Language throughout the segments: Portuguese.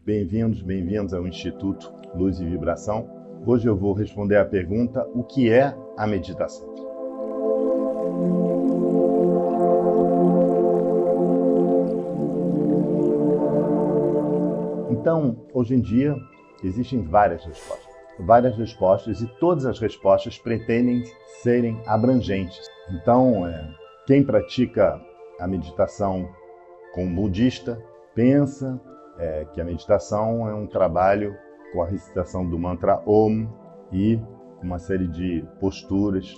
Bem-vindos, bem-vindos ao Instituto Luz e Vibração. Hoje eu vou responder à pergunta: o que é a meditação? Então, hoje em dia, existem várias respostas e todas as respostas pretendem serem abrangentes. Então, quem pratica a meditação como budista pensa que a meditação é um trabalho com a recitação do mantra Om e uma série de posturas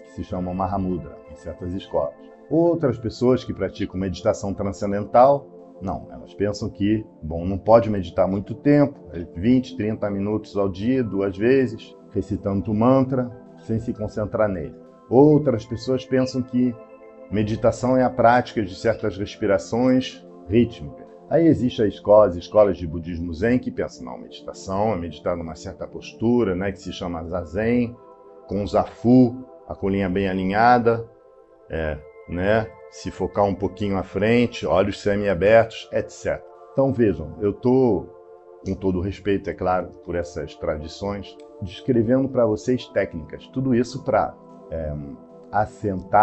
que se chamam Mahamudra em certas escolas. Outras pessoas que praticam meditação transcendental, não, elas pensam que, não pode meditar muito tempo, 20, 30 minutos ao dia, 2 vezes, recitando o mantra, sem se concentrar nele. Outras pessoas pensam que meditação é a prática de certas respirações rítmicas. Aí existem escolas de budismo zen que pensam, não, meditação é meditar numa certa postura, que se chama zazen, com zafu, a colinha bem alinhada, se focar um pouquinho à frente, olhos semi-abertos, etc. Então vejam, eu estou, com todo respeito, é claro, por essas tradições, descrevendo para vocês técnicas. Tudo isso para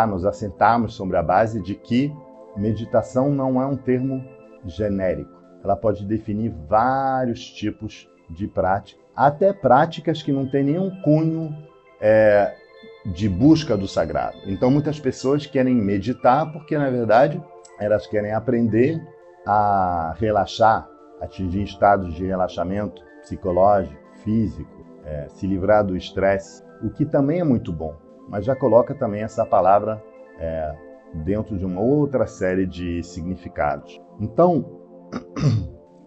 nos assentarmos sobre a base de que meditação não é um termo genérico. Ela pode definir vários tipos de prática, até práticas que não têm nenhum cunho de busca do sagrado. Então muitas pessoas querem meditar porque, na verdade, elas querem aprender a relaxar, atingir estados de relaxamento psicológico, físico, se livrar do estresse, o que também é muito bom, mas já coloca também essa palavra dentro de uma outra série de significados. Então,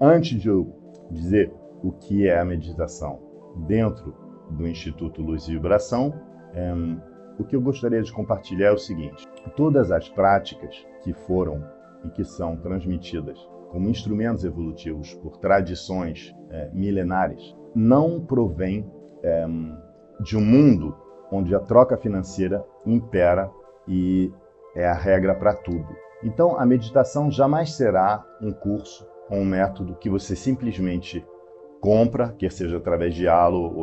antes de eu dizer o que é a meditação dentro do Instituto Luz e Vibração, o que eu gostaria de compartilhar é o seguinte: todas as práticas que foram e que são transmitidas como instrumentos evolutivos por tradições milenares não provém de um mundo onde a troca financeira impera e é a regra para tudo. Então, a meditação jamais será um curso ou um método que você simplesmente compra, quer seja através de Halo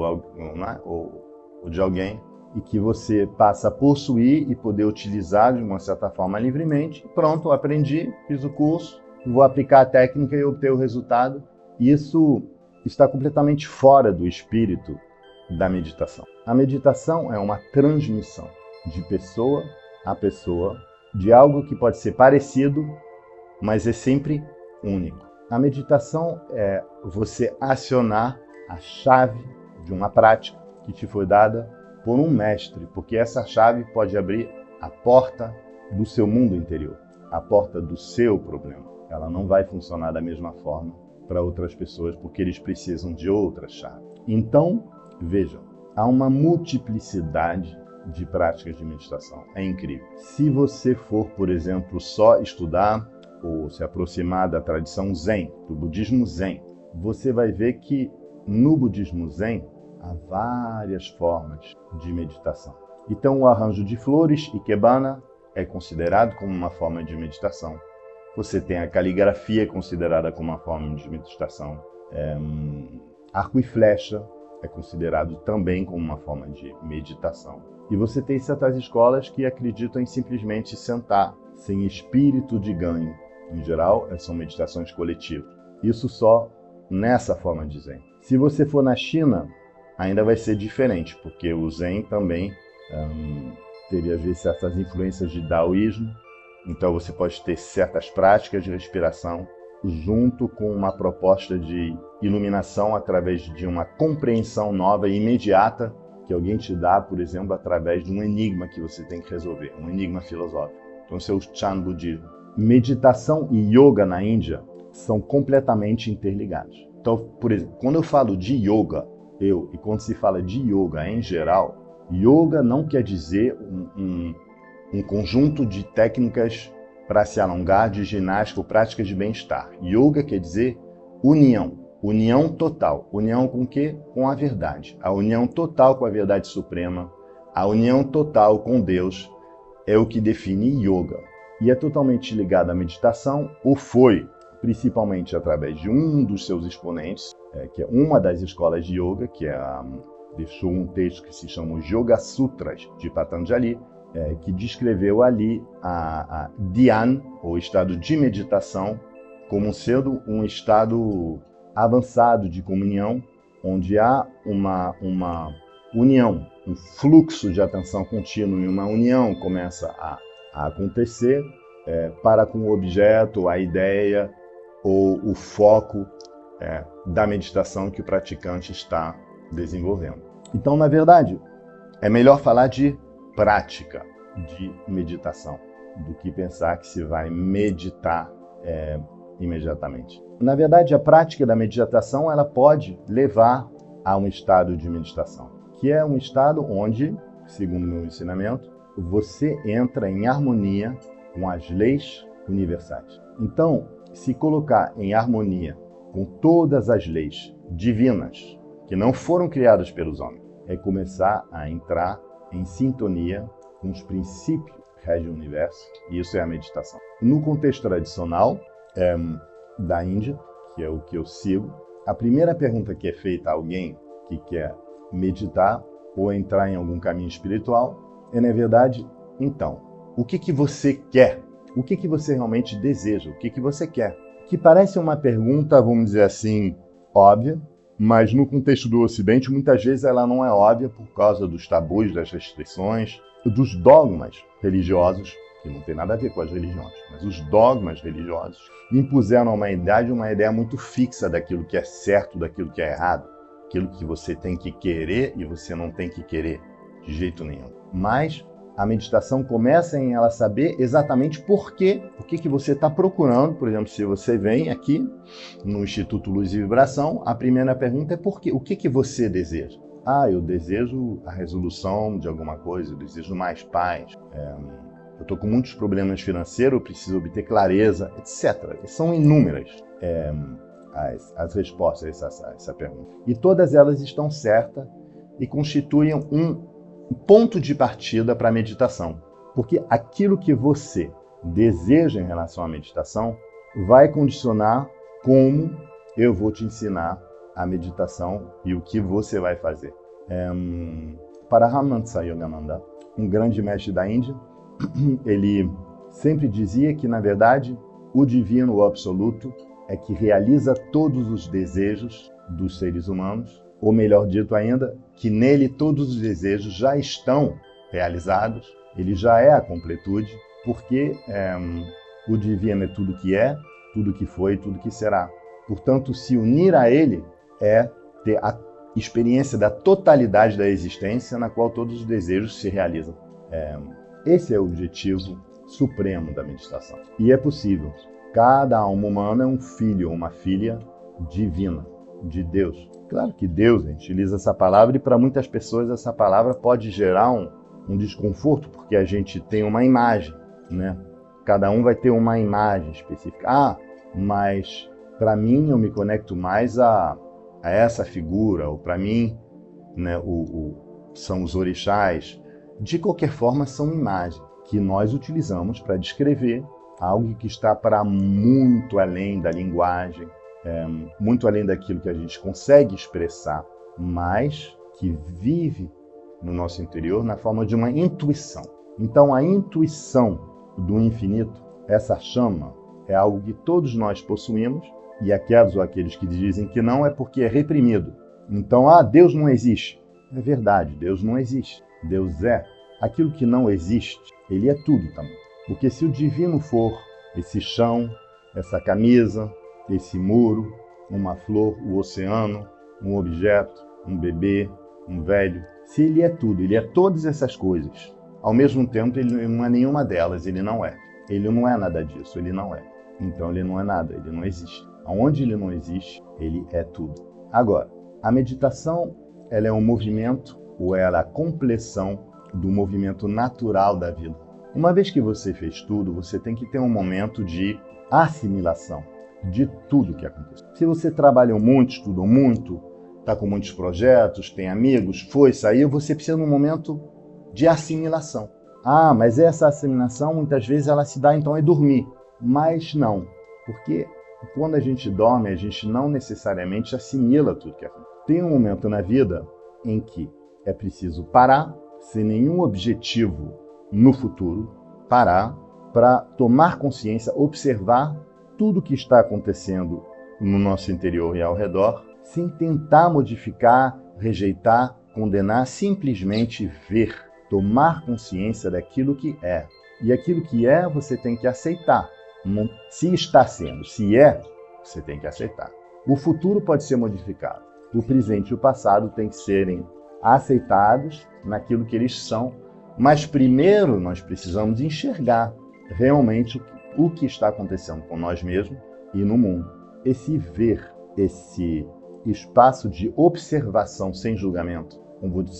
ou de alguém, e que você passa a possuir e poder utilizar de uma certa forma livremente. Pronto, aprendi, fiz o curso, vou aplicar a técnica e obter o resultado. Isso está completamente fora do espírito da meditação. A meditação é uma transmissão de pessoa a pessoa de algo que pode ser parecido, mas é sempre único. A meditação é você acionar a chave de uma prática que te foi dada por um mestre, porque essa chave pode abrir a porta do seu mundo interior, a porta do seu problema. Ela não vai funcionar da mesma forma para outras pessoas, porque eles precisam de outra chave. Então, vejam, há uma multiplicidade de práticas de meditação. É incrível. Se você for, por exemplo, só estudar ou se aproximar da tradição Zen, do budismo Zen, você vai ver que no budismo Zen há várias formas de meditação. Então, o arranjo de flores, ikebana, é considerado como uma forma de meditação. Você tem a caligrafia considerada como uma forma de meditação. Arco e flecha é considerado também como uma forma de meditação. E você tem certas escolas que acreditam em simplesmente sentar, sem espírito de ganho. Em geral, são meditações coletivas. Isso só nessa forma de Zen. Se você for na China, ainda vai ser diferente, porque o Zen também teve às vezes certas influências de Daoísmo. Então você pode ter certas práticas de respiração junto com uma proposta de iluminação através de uma compreensão nova e imediata que alguém te dá, por exemplo, através de um enigma que você tem que resolver, um enigma filosófico. Então, esse é o Chan Budismo. Meditação e yoga na Índia são completamente interligados. Então, por exemplo, quando eu falo de yoga, e quando se fala de yoga em geral, yoga não quer dizer um conjunto de técnicas para se alongar, de ginástica ou práticas de bem-estar. Yoga quer dizer união. União total. União com o quê? Com a verdade. A união total com a verdade suprema, a união total com Deus é o que define yoga. E é totalmente ligado à meditação, ou foi. principalmente através de um dos seus exponentes, que é uma das escolas de yoga, que deixou um texto que se chama os Yoga Sutras de Patanjali, que descreveu ali a Dhyan, ou estado de meditação, como sendo um estado avançado de comunhão, onde há uma união, um fluxo de atenção contínuo e uma união começa a acontecer para com o objeto, a ideia ou o foco da meditação que o praticante está desenvolvendo. Então, na verdade, é melhor falar de prática de meditação do que pensar que se vai meditar imediatamente. Na verdade, a prática da meditação ela pode levar a um estado de meditação, que é um estado onde, segundo o meu ensinamento, você entra em harmonia com as leis universais. Então, se colocar em harmonia com todas as leis divinas que não foram criadas pelos homens, é começar a entrar em sintonia com os princípios que regem o universo, e isso é a meditação. No contexto tradicional da Índia, que é o que eu sigo, a primeira pergunta que é feita a alguém que quer meditar ou entrar em algum caminho espiritual é, na verdade, então, o que você quer? O que você realmente deseja? O que você quer? Que parece uma pergunta, vamos dizer assim, óbvia, mas no contexto do Ocidente, muitas vezes ela não é óbvia por causa dos tabus, das restrições, dos dogmas religiosos, que não tem nada a ver com as religiões, mas os dogmas religiosos impuseram à humanidade uma ideia muito fixa daquilo que é certo, daquilo que é errado, aquilo que você tem que querer e você não tem que querer de jeito nenhum. Mas a meditação começa em ela saber exatamente o que você está procurando. Por exemplo, se você vem aqui no Instituto Luz e Vibração, a primeira pergunta é por quê? O que você deseja? Eu desejo a resolução de alguma coisa, eu desejo mais paz, eu estou com muitos problemas financeiros, eu preciso obter clareza, etc. São inúmeras as respostas a essa pergunta. E todas elas estão certas e constituem um ponto de partida para a meditação. Porque aquilo que você deseja em relação à meditação vai condicionar como eu vou te ensinar a meditação e o que você vai fazer. Paramahansa Yogananda, um grande mestre da Índia, ele sempre dizia que, na verdade, o divino, o absoluto, é que realiza todos os desejos dos seres humanos, ou melhor dito ainda, que nele todos os desejos já estão realizados, ele já é a completude, porque o divino é tudo que é, tudo que foi, tudo que será. Portanto, se unir a ele é ter a experiência da totalidade da existência na qual todos os desejos se realizam. Esse é o objetivo supremo da meditação. E é possível. Cada alma humana é um filho ou uma filha divina, de Deus. Claro que Deus, a gente utiliza essa palavra e para muitas pessoas essa palavra pode gerar um desconforto, porque a gente tem uma imagem, né? Cada um vai ter uma imagem específica. Mas para mim eu me conecto mais a essa figura, ou para mim, né, são os orixás. De qualquer forma, são imagens que nós utilizamos para descrever algo que está para muito além da linguagem, muito além daquilo que a gente consegue expressar, mas que vive no nosso interior na forma de uma intuição. Então, a intuição do infinito, essa chama, é algo que todos nós possuímos, e aqueles ou aqueles que dizem que não é porque é reprimido. Então, Deus não existe. É verdade, Deus não existe. Deus é aquilo que não existe. Ele é tudo também. Porque se o divino for esse chão, essa camisa, esse muro, uma flor, o oceano, um objeto, um bebê, um velho, se ele é tudo, ele é todas essas coisas, ao mesmo tempo ele não é nenhuma delas, ele não é. Ele não é nada disso, ele não é. Então ele não é nada, ele não existe. Onde ele não existe, ele é tudo. Agora, a meditação, ela é um movimento, ou ela é a compleção do movimento natural da vida. Uma vez que você fez tudo, você tem que ter um momento de assimilação de tudo que aconteceu. Se você trabalhou muito, estudou muito, está com muitos projetos, tem amigos, saiu, você precisa de um momento de assimilação. Mas essa assimilação, muitas vezes, ela se dá, então, é dormir. Mas não, porque Quando a gente dorme, a gente não necessariamente assimila tudo que acontece. Tem um momento na vida em que é preciso parar, sem nenhum objetivo no futuro, parar para tomar consciência, observar tudo que está acontecendo no nosso interior e ao redor, sem tentar modificar, rejeitar, condenar, simplesmente ver, tomar consciência daquilo que é. E aquilo que é, você tem que aceitar. Se está sendo, se é, você tem que aceitar. O futuro pode ser modificado. O presente e o passado têm que serem aceitados naquilo que eles são. Mas primeiro nós precisamos enxergar realmente o que está acontecendo com nós mesmos e no mundo. Esse ver, esse espaço de observação sem julgamento,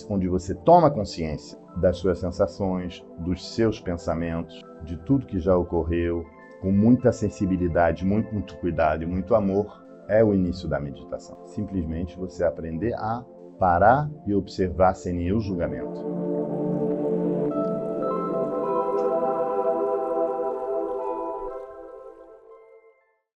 onde você toma consciência das suas sensações, dos seus pensamentos, de tudo que já ocorreu, com muita sensibilidade, muito cuidado e muito amor, é o início da meditação. Simplesmente você aprender a parar e observar sem nenhum julgamento.